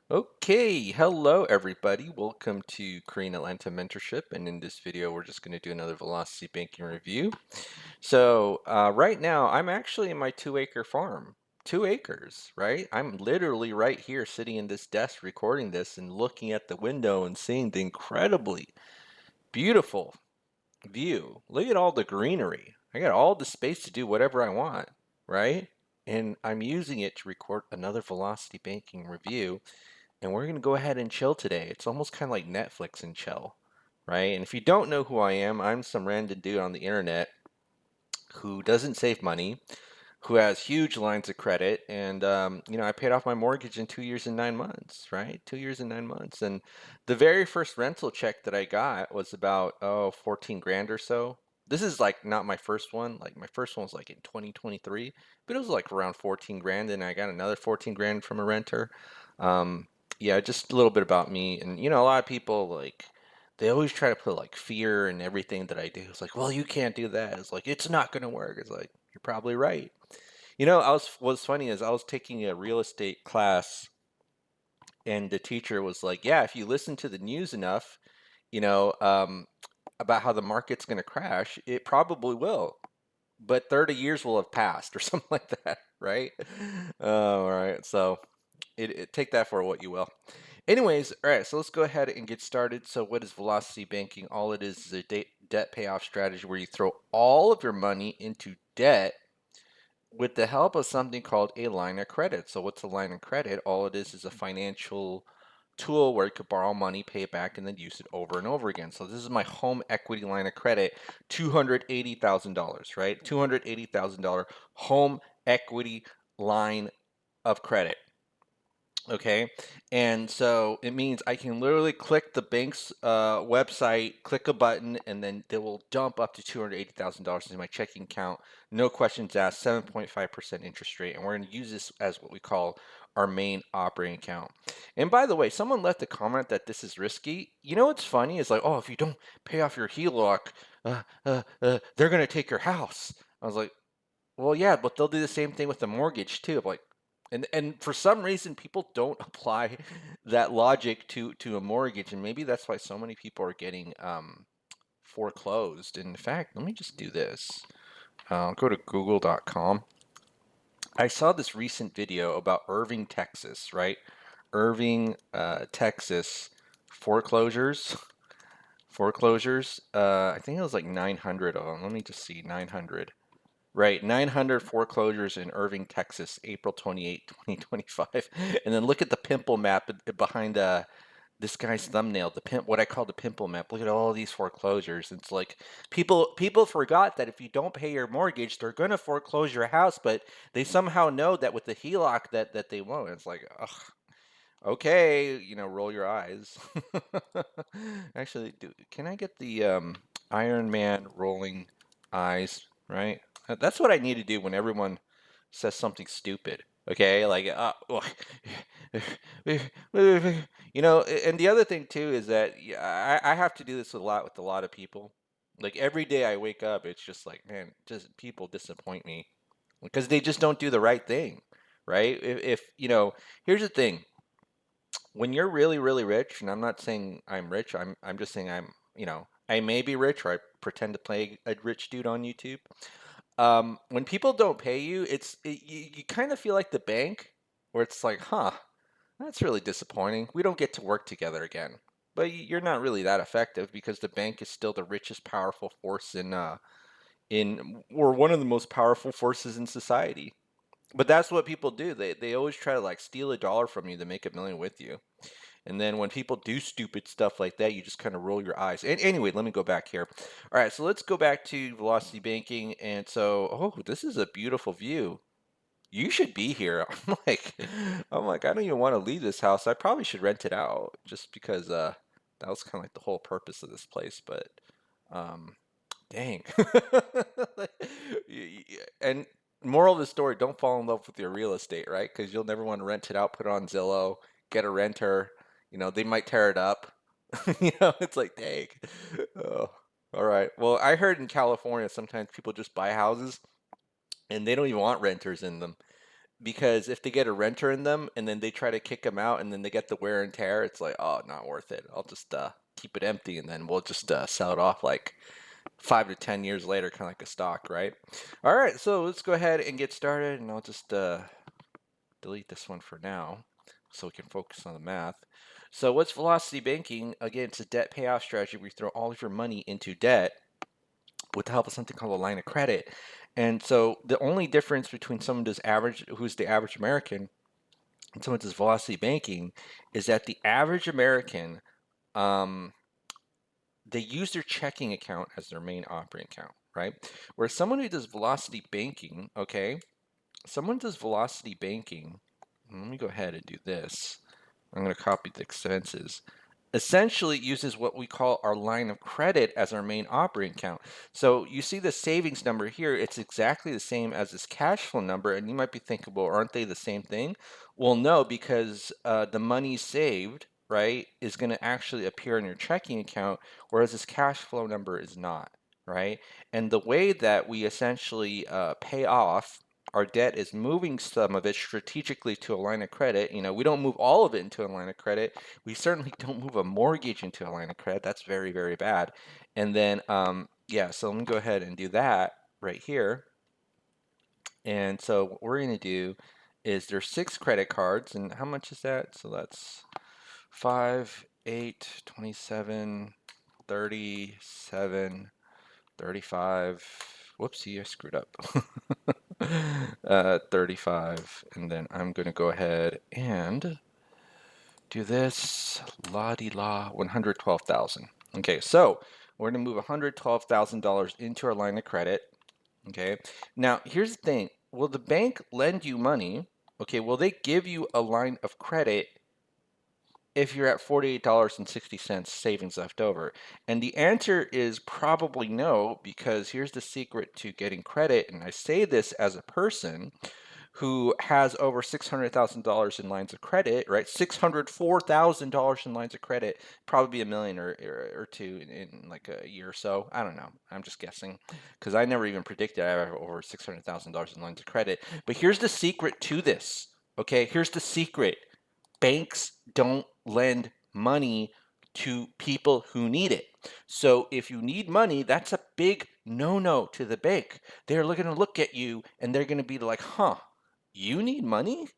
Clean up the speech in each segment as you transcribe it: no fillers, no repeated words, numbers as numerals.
Okay, hello everybody. Welcome to Korean Atlanta Mentorship, and in this video, we're just going to do another Velocity Banking review. Right now, I'm actually in my 2-acre farm. 2 acres, right? I'm literally right here sitting in this desk recording this and looking at the window and seeing the incredibly beautiful view. Look at all the greenery. I got all the space to do whatever I want, right? And I'm using it to record another Velocity Banking review, and we're going to go ahead and chill today. It's almost kind of like Netflix and chill, right? And if you don't know who I am, I'm some random dude on the internet who doesn't save money, who has huge lines of credit, and I paid off my mortgage in 2 years and 9 months, right? 2 years and 9 months, and the very first rental check that I got was about 14 grand or so. This is like not my first one. Like my first one was like in 2023, but it was like around 14 grand, and I got another 14 grand from a renter. Um, yeah, just a little bit about me, and a lot of people like they always try to put like fear in everything that I do. It's like, well, you can't do that. It's like it's not gonna work. It's like you're probably right. What's funny is I was taking a real estate class, and the teacher was like, "Yeah, if you listen to the news enough, you know, um, about how the market's going to crash, it probably will, but 30 years will have passed or something like that, right?" All right, so take that for what you will. Anyways, all right, so let's go ahead and get started. So, what is velocity banking? All it is a debt payoff strategy where you throw all of your money into debt with the help of something called a line of credit. So what's a line of credit? All it is a financial tool where you could borrow money, pay it back, and then use it over and over again. So this is my home equity line of credit, $280,000, right? $280,000 home equity line of credit. Okay, and so it means I can literally click the bank's website, click a button, and then they will dump up to $280,000 into my checking account. No questions asked, 7.5% interest rate. And we're going to use this as what we call our main operating account. And by the way, someone left a comment that this is risky. You know what's funny is like, oh, if you don't pay off your HELOC, they're going to take your house. I was like, well, yeah, but they'll do the same thing with the mortgage too. Like, and for some reason, people don't apply that logic to a mortgage, and maybe that's why so many people are getting foreclosed. In fact, let me just do this. I'll go to Google.com. I saw this recent video about Irving, Texas, right? Irving, Texas foreclosures. Foreclosures. I think it was like 900 of them. Let me just see, 900. Right, 900 foreclosures in Irving, Texas, April 28, 2025. And then look at the pimple map behind this guy's thumbnail, what I call the pimple map. Look at all these foreclosures. It's like people forgot that if you don't pay your mortgage, they're going to foreclose your house, but they somehow know that with the HELOC that they won't. It's like, ugh, okay, roll your eyes. Actually, can I get the Iron Man rolling eyes, right? That's what I need to do when everyone says something stupid. Okay, like and the other thing too is that yeah, I have to do this a lot with a lot of people. Like every day I wake up, it's just like, man, just people disappoint me because they just don't do the right thing, right? If here's the thing: when you're really, really rich, and I'm not saying I'm rich, I'm just saying I may be rich or I pretend to play a rich dude on YouTube. When people don't pay you, you kind of feel like the bank, where it's like, huh, that's really disappointing. We don't get to work together again. But you're not really that effective because the bank is still the richest, powerful force in or one of the most powerful forces in society. But that's what people do. They always try to like steal a dollar from you to make a million with you. And then when people do stupid stuff like that, you just kind of roll your eyes. And anyway, let me go back here. All right, so let's go back to velocity banking. And so, oh, this is a beautiful view. You should be here. I'm like, I don't even want to leave this house. I probably should rent it out just because that was kind of like the whole purpose of this place. But um, dang. And moral of the story, don't fall in love with your real estate, right? Because you'll never want to rent it out, put it on Zillow, get a renter. They might tear it up. It's like, dang. Oh, all right. Well, I heard in California sometimes people just buy houses and they don't even want renters in them. because if they get a renter in them and then they try to kick them out and then they get the wear and tear, it's like, oh, not worth it. I'll just keep it empty and then we'll just sell it off like 5 to 10 years later, kind of like a stock, right? All right, so let's go ahead and get started, and I'll just delete this one for now so we can focus on the math. So what's velocity banking? Again, it's a debt payoff strategy where you throw all of your money into debt with the help of something called a line of credit. And so the only difference between someone who's the average American, and someone does velocity banking is that the average American, um, they use their checking account as their main operating account, right? Whereas someone who does velocity banking, okay, someone does velocity banking. Let me go ahead and do this. I'm going to copy the expenses. Essentially uses what we call our line of credit as our main operating account. So you see the savings number here, it's exactly the same as this cash flow number, and you might be thinking, well, aren't they the same thing? Well, no, because the money saved, right, is going to actually appear in your checking account, whereas this cash flow number is not, right? And the way that we essentially pay off our debt is moving some of it strategically to a line of credit. You know, we don't move all of it into a line of credit. We certainly don't move a mortgage into a line of credit. That's very, very bad. And then, yeah, so let me go ahead and do that right here. And so what we're going to do is there's 6 credit cards. And how much is that? So that's 5, 8, 27, 37, 35. Whoopsie, I screwed up. 35. And then I'm going to go ahead and do this, la-di-la, 112,000. Okay, so we're gonna move $112,000 into our line of credit. Okay, now here's the thing. Will the bank lend you money? Okay, will they give you a line of credit if you're at $48.60 savings left over? And the answer is probably no, because here's the secret to getting credit, and I say this as a person who has over $600,000 in lines of credit, right? $604,000 in lines of credit, probably be a million or two in like a year or so. I don't know. I'm just guessing because I never even predicted I have over $600,000 in lines of credit. But here's the secret to this. Okay, here's the secret. Banks don't lend money to people who need it. So if you need money, that's a big no-no to the bank. They're going to look at you and they're going to be like, huh, you need money?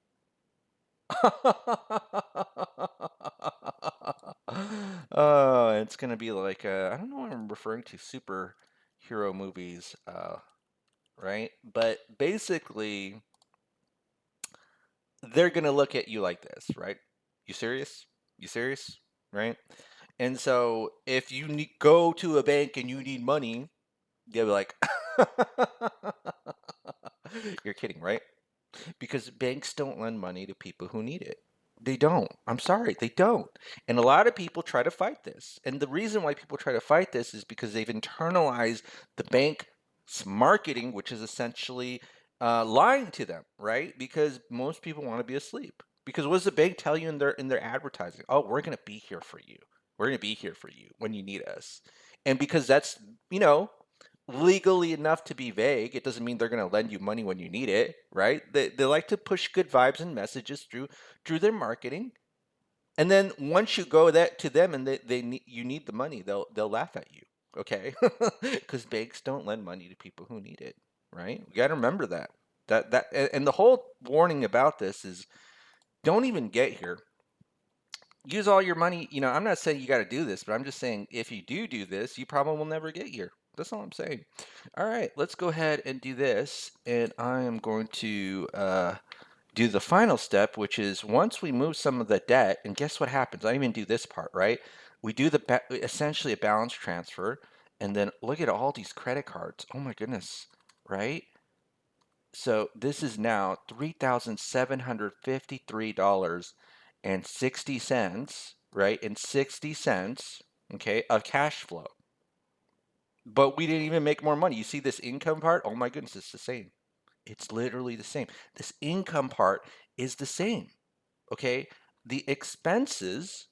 Oh, it's going to be like, I don't know what I'm referring to, superhero movies, right? But basically, they're going to look at you like this, right? You serious? You serious? Right? And so if you go to a bank and you need money, they'll be like, you're kidding, right? Because banks don't lend money to people who need it. They don't. I'm sorry, they don't. And a lot of people try to fight this. And the reason why people try to fight this is because they've internalized the bank's marketing, which is essentially lying to them, right? Because most people want to be asleep. Because what does the bank tell you in their advertising? Oh, we're going to be here for you. We're going to be here for you when you need us. And because that's, you know, legally enough to be vague, it doesn't mean they're going to lend you money when you need it, right? They like to push good vibes and messages through their marketing. And then once you go that to them and you need the money, they'll laugh at you, okay? Because banks don't lend money to people who need it, right? You got to remember that. And the whole warning about this is don't even get here. Use all your money. You know, I'm not saying you got to do this, but I'm just saying if you do this, you probably will never get here. That's all I'm saying. All right, let's go ahead and do this. And I am going to do the final step, which is once we move some of the debt, and guess what happens? I even do this part, right? We do essentially a balance transfer, and then look at all these credit cards. Oh my goodness, right? So this is now $3,753.60, right? And 60 cents, okay, of cash flow. But we didn't even make more money. You see this income part? Oh my goodness, it's the same. It's literally the same. This income part is the same, okay? The expenses,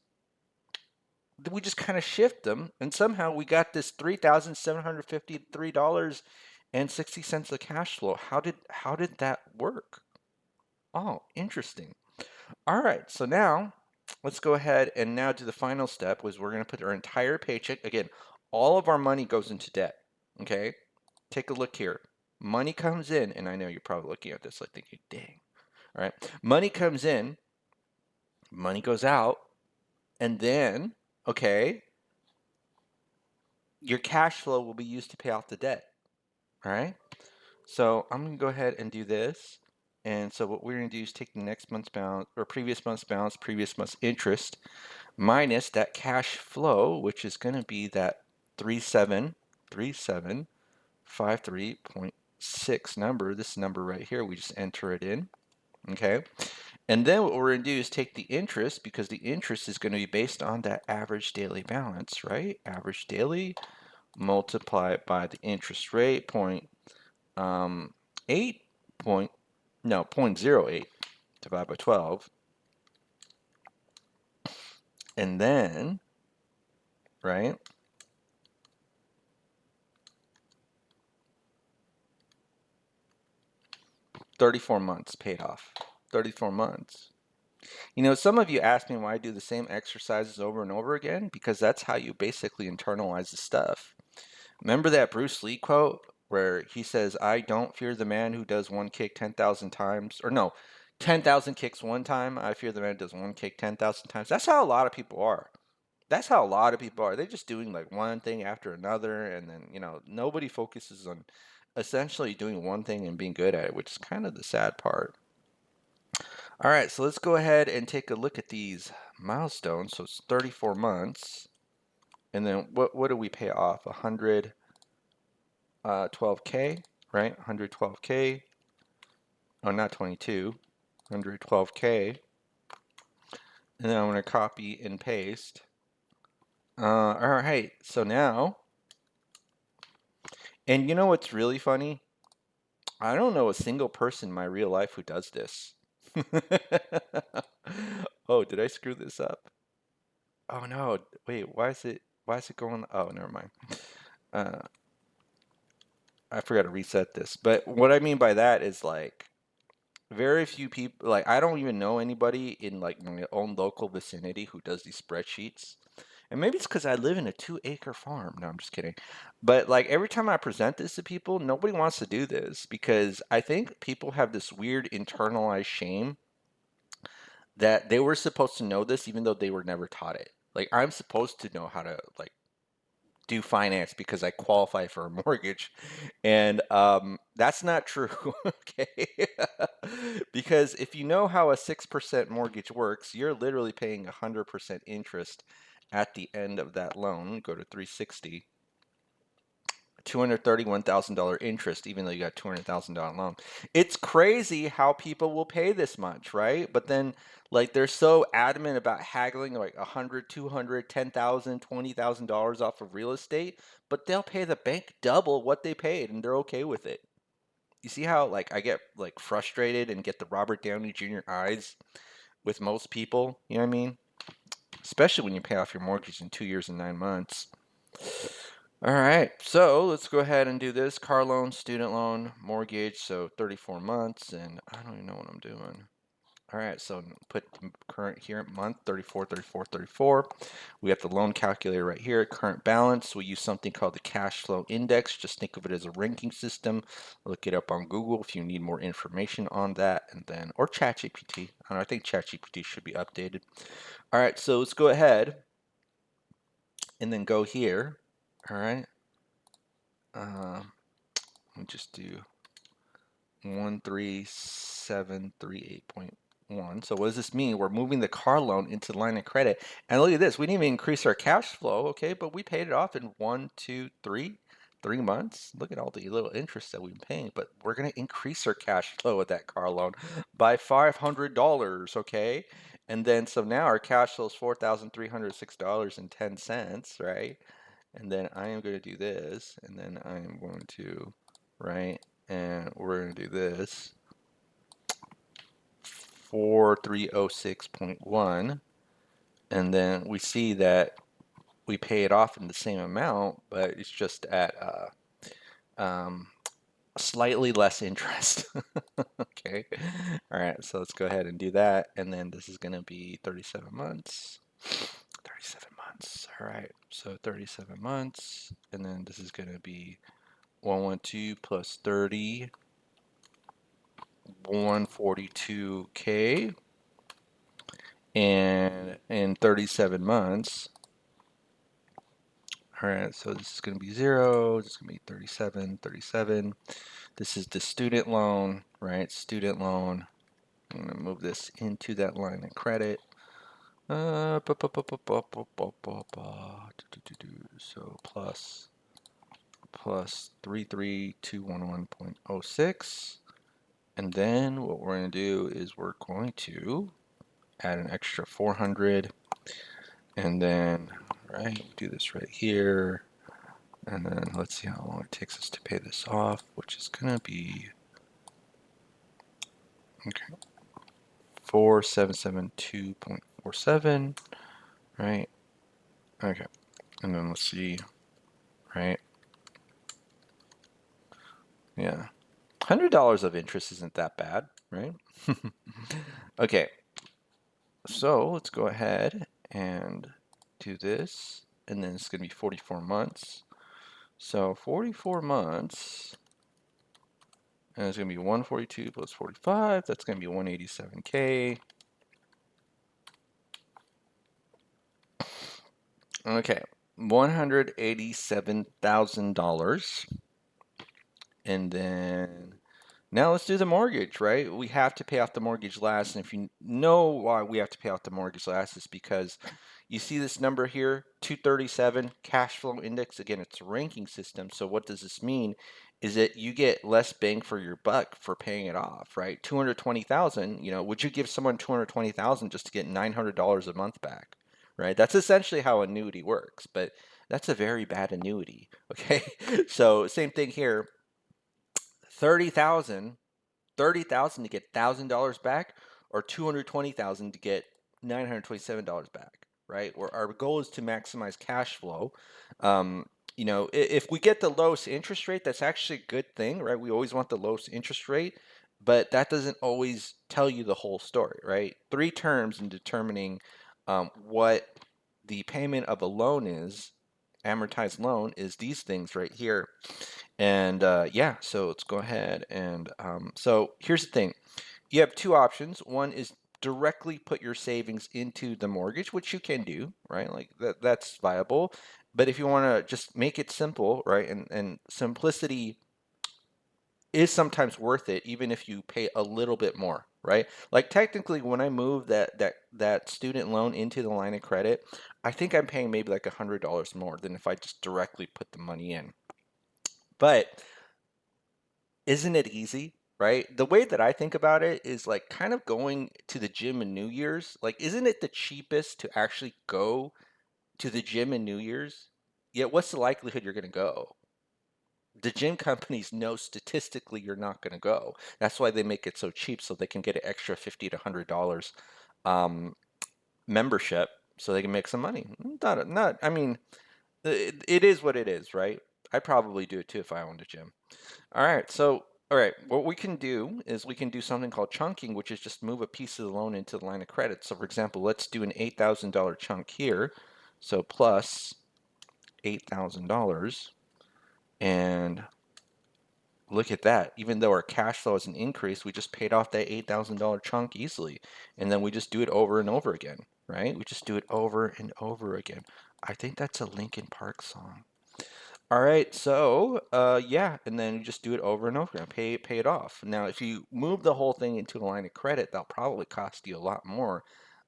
we just kind of shift them, and somehow we got this $3,753.60 of cash flow. How did that work? Oh, interesting. All right, so now let's go ahead and now do the final step was we're going to put our entire paycheck. Again, all of our money goes into debt. Okay, take a look here. Money comes in, and I know you're probably looking at this like thinking, dang. All right, money comes in, money goes out, and then, okay, your cash flow will be used to pay off the debt. All right, so I'm going to go ahead and do this. And so what we're going to do is take the next month's balance or previous month's balance, previous month's interest, minus that cash flow, which is going to be that 373753.6 number, this number right here, we just enter it in, okay? And then what we're going to do is take the interest, because the interest is going to be based on that average daily balance, right? Average daily, multiply it by the interest rate, 0.08 divided by 12, and then, right, 34 months paid off. 34 months. You know, some of you ask me why I do the same exercises over and over again, because that's how you basically internalize the stuff. Remember that Bruce Lee quote where he says, I don't fear the man who does one kick 10,000 times, or no, 10,000 kicks one time. I fear the man who does one kick 10,000 times. That's how a lot of people are. That's how a lot of people are. They're just doing like one thing after another, and then, you know, nobody focuses on essentially doing one thing and being good at it, which is kind of the sad part. All right, so let's go ahead and take a look at these milestones. So it's 34 months, and then what do we pay off? 112K, right? 112K. Oh, not 22. 112K. And then I'm going to copy and paste. All right, so now, and you know what's really funny? I don't know a single person in my real life who does this. Oh, did I screw this up? Oh no, wait, why is it going? Oh, never mind. Uh, I forgot to reset this. But what I mean by that is like very few people, like I don't even know anybody in like my own local vicinity who does these spreadsheets. And maybe it's because I live in a 2-acre farm. No, I'm just kidding. But like every time I present this to people, nobody wants to do this because I think people have this weird internalized shame that they were supposed to know this even though they were never taught it. Like I'm supposed to know how to like do finance because I qualify for a mortgage. And that's not true, okay? Because if you know how a 6% mortgage works, you're literally paying 100% interest at the end of that loan. Go to 360. $231,000 interest, even though you got $200,000 loan. It's crazy how people will pay this much, right? But then, like, they're so adamant about haggling like 100, 200, 10,000, $20,000 off of real estate, but they'll pay the bank double what they paid, and they're okay with it. You see how like I get like frustrated and get the Robert Downey Jr. eyes with most people? You know what I mean? Especially when you pay off your mortgage in 2 years and 9 months. All right, so let's go ahead and do this. Car loan, student loan, mortgage, so 34 months, and I don't even know what I'm doing. All right, so put current here, month, 34, 34, 34. We have the loan calculator right here, current balance. We use something called the cash flow index. Just think of it as a ranking system. Look it up on Google if you need more information on that, and then, or ChatGPT. I think ChatGPT should be updated. All right, so let's go ahead and then go here. All right. Let me just do 13738.1. So what does this mean? We're moving the car loan into the line of credit. And look at this. We didn't even increase our cash flow, okay? But we paid it off in 3 months. Look at all the little interest that we've been paying. But we're going to increase our cash flow with that car loan by $500, okay? And then so now our cash flow is $4,306.10, right? And then I am going to do this, and then I am going to, right, and we're going to do this, 4306.1, and then we see that we pay it off in the same amount, but it's just at slightly less interest. Okay. All right, so let's go ahead and do that. And then this is going to be 37 months. 37 months. All right, so 37 months. And then this is going to be 112 plus 30, 142K. And in 37 months, all right, so this is going to be 0. This is going to be 37, 37. This is the student loan, right? Student loan. I'm going to move this into that line of credit. So plus 33211.06. And then what we're going to do is we're going to add an extra 400. And then, right, do this right here. And then let's see how long it takes us to pay this off, which is going to be, okay, 4772.47, right? Okay, and then let's see, right? Yeah, $100 of interest isn't that bad, right? Okay, so let's go ahead and do this, and then it's going to be 44 months. So 44 months, and it's going to be 142 plus 45. That's going to be 187K. Okay, $187,000. And then now let's do the mortgage, right? We have to pay off the mortgage last. And if you know why we have to pay off the mortgage last, it's because you see this number here, 237 cash flow index. Again, it's a ranking system. So what does this mean? Is that you get less bang for your buck for paying it off, right? 220,000, would you give someone 220,000 just to get $900 a month back, right? That's essentially how annuity works, but that's a very bad annuity, okay? So same thing here, 30,000 to get $1,000 back, or 220,000 to get $927 back, right? Our goal is to maximize cash flow. If we get the lowest interest rate, that's actually a good thing, right? We always want the lowest interest rate, but that doesn't always tell you the whole story, right? 3 terms in determining what the payment of a loan is, amortized loan, is these things right here. And yeah, so let's go ahead and so here's the thing. You have 2 options. One is directly put your savings into the mortgage, which you can do, right? Like that's viable. But if you want to just make it simple, right? And simplicity is sometimes worth it, even if you pay a little bit more, right? Like technically, when I move that student loan into the line of credit, I think I'm paying maybe like $100 more than if I just directly put the money in. But isn't it easy, right? The way that I think about it is like kind of going to the gym in New Year's. Like, isn't it the cheapest to actually go to the gym in New Year's? Yet, what's the likelihood you're going to go? The gym companies know statistically you're not going to go. That's why they make it so cheap, so they can get an extra $50 to $100 membership, so they can make some money. I mean, it is what it is, right? I'd probably do it too if I owned a gym. All right, what we can do is we can do something called chunking, which is just move a piece of the loan into the line of credit. So for example, let's do an $8,000 chunk here. So plus $8,000, and look at that. Even though our cash flow has an increase, we just paid off that $8,000 chunk easily. And then we just do it over and over again, right? We just do it over and over again. I think that's a Linkin Park song. All right, so yeah, and then you just do it over and over and pay it off. Now, if you move the whole thing into a line of credit, that'll probably cost you a lot more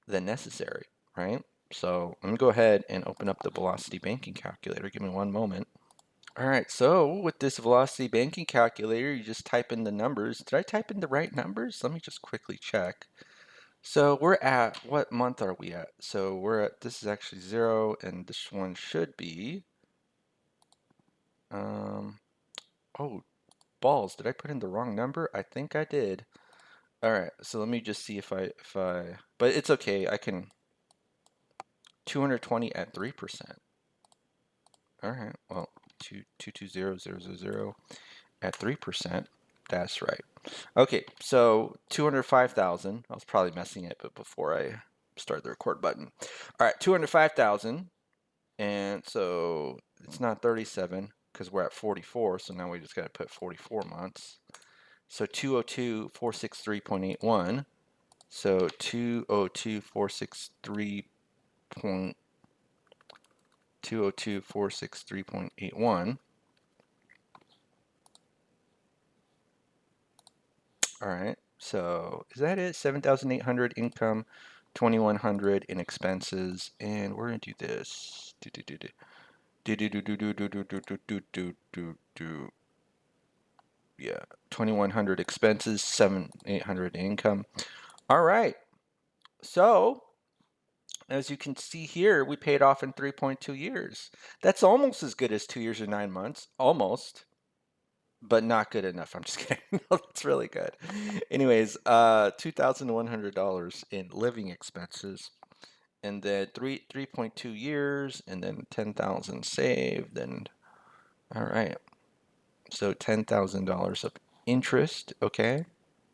than necessary, right? So I'm gonna go ahead and open up the Velocity Banking Calculator. Give me one moment. All right, so with this Velocity Banking Calculator, you just type in the numbers. Did I type in the right numbers? Let me just quickly check. So we're at, what month are we at? So we're at, this is actually 0, and this one should be, oh, balls, did I put in the wrong number? I think I did. All right, so let me just see if but it's okay. I can 220 at 3%. All right, well, 222000. at 3%. That's right. Okay, so 205,000. I was probably messing it, but before I start the record button. All right, 205,000. And so it's not 37 because we're at 44. So now we just got to put 44 months. So 202,463.81. So 202,463.81. All right. So is that it? 7,800 income, 2,100 in expenses, and we're gonna do this. Yeah, 2,100 expenses, 7,800 income. All right. So as you can see here, we paid off in 3.2 years. That's almost as good as 2 years and 9 months. Almost. But not good enough. I'm just kidding. No, that's really good. Anyways, $2,100 in living expenses, and then 3.2 years, and then 10,000 saved, and all right. So $10,000 of interest. Okay,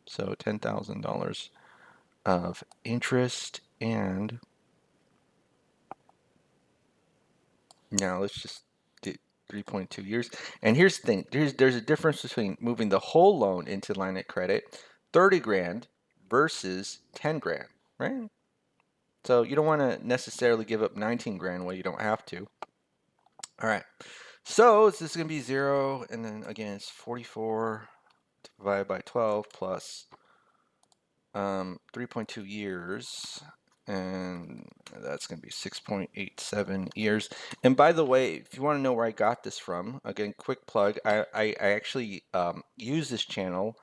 so $10,000 of interest, and now let's just do 3.2 years. And here's the thing, there's a difference between moving the whole loan into line of credit, 30 grand versus 10 grand, right? So you don't want to necessarily give up 19 grand while you don't have to. All right. So this is going to be 0, and then again it's 44 divided by 12 plus 3.2 years, and that's going to be 6.87 years. And by the way, if you want to know where I got this from, again, quick plug, I actually use this channel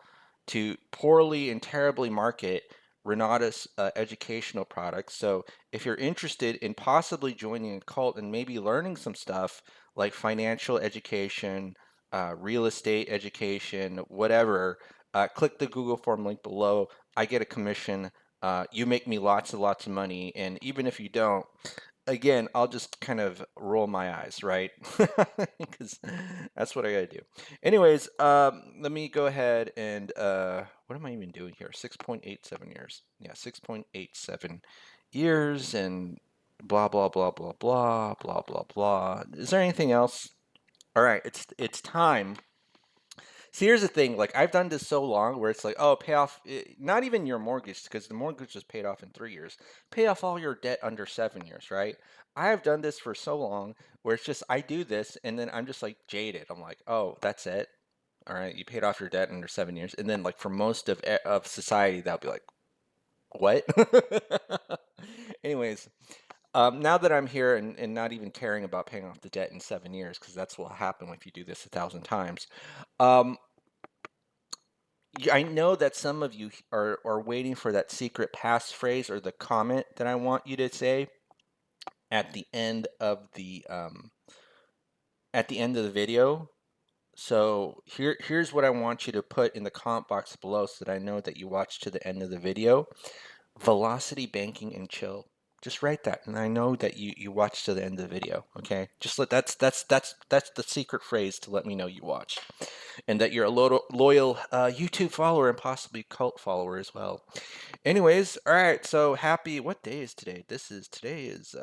to poorly and terribly market Renata's educational products. So if you're interested in possibly joining a cult and maybe learning some stuff like financial education, real estate education, whatever, click the Google form link below. I get a commission. You make me lots and lots of money. And even if you don't, again, I'll just kind of roll my eyes, right? Because that's what I gotta do. Anyways, let me go ahead and what am I even doing here? 6.87 years. Yeah, 6.87 years, and blah blah blah blah blah blah blah blah. Is there anything else? All right, it's time. See, here's the thing. Like, I've done this so long where it's like, oh, pay off, not even your mortgage, because the mortgage is paid off in 3 years. Pay off all your debt under 7 years, right? I have done this for so long where it's just, I do this and then I'm just like jaded. I'm like, oh, that's it. All right, you paid off your debt under 7 years. And then, like, for most of society, that'll be like, what? Anyways, now that I'm here and not even caring about paying off the debt in 7 years, because that's what will happen if you do this 1,000 times. I know that some of you are waiting for that secret passphrase or the comment that I want you to say at the end of the video. So here's what I want you to put in the comment box below so that I know that you watched to the end of the video. Velocity banking and chill. Just write that, and I know that you watched to the end of the video. Okay, just that's the secret phrase to let me know you watched, and that you're a loyal YouTube follower and possibly cult follower as well. Anyways, all right. So happy. What day is today? Today is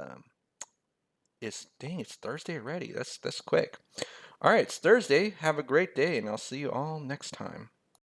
dang. It's Thursday already. That's quick. All right, it's Thursday. Have a great day, and I'll see you all next time.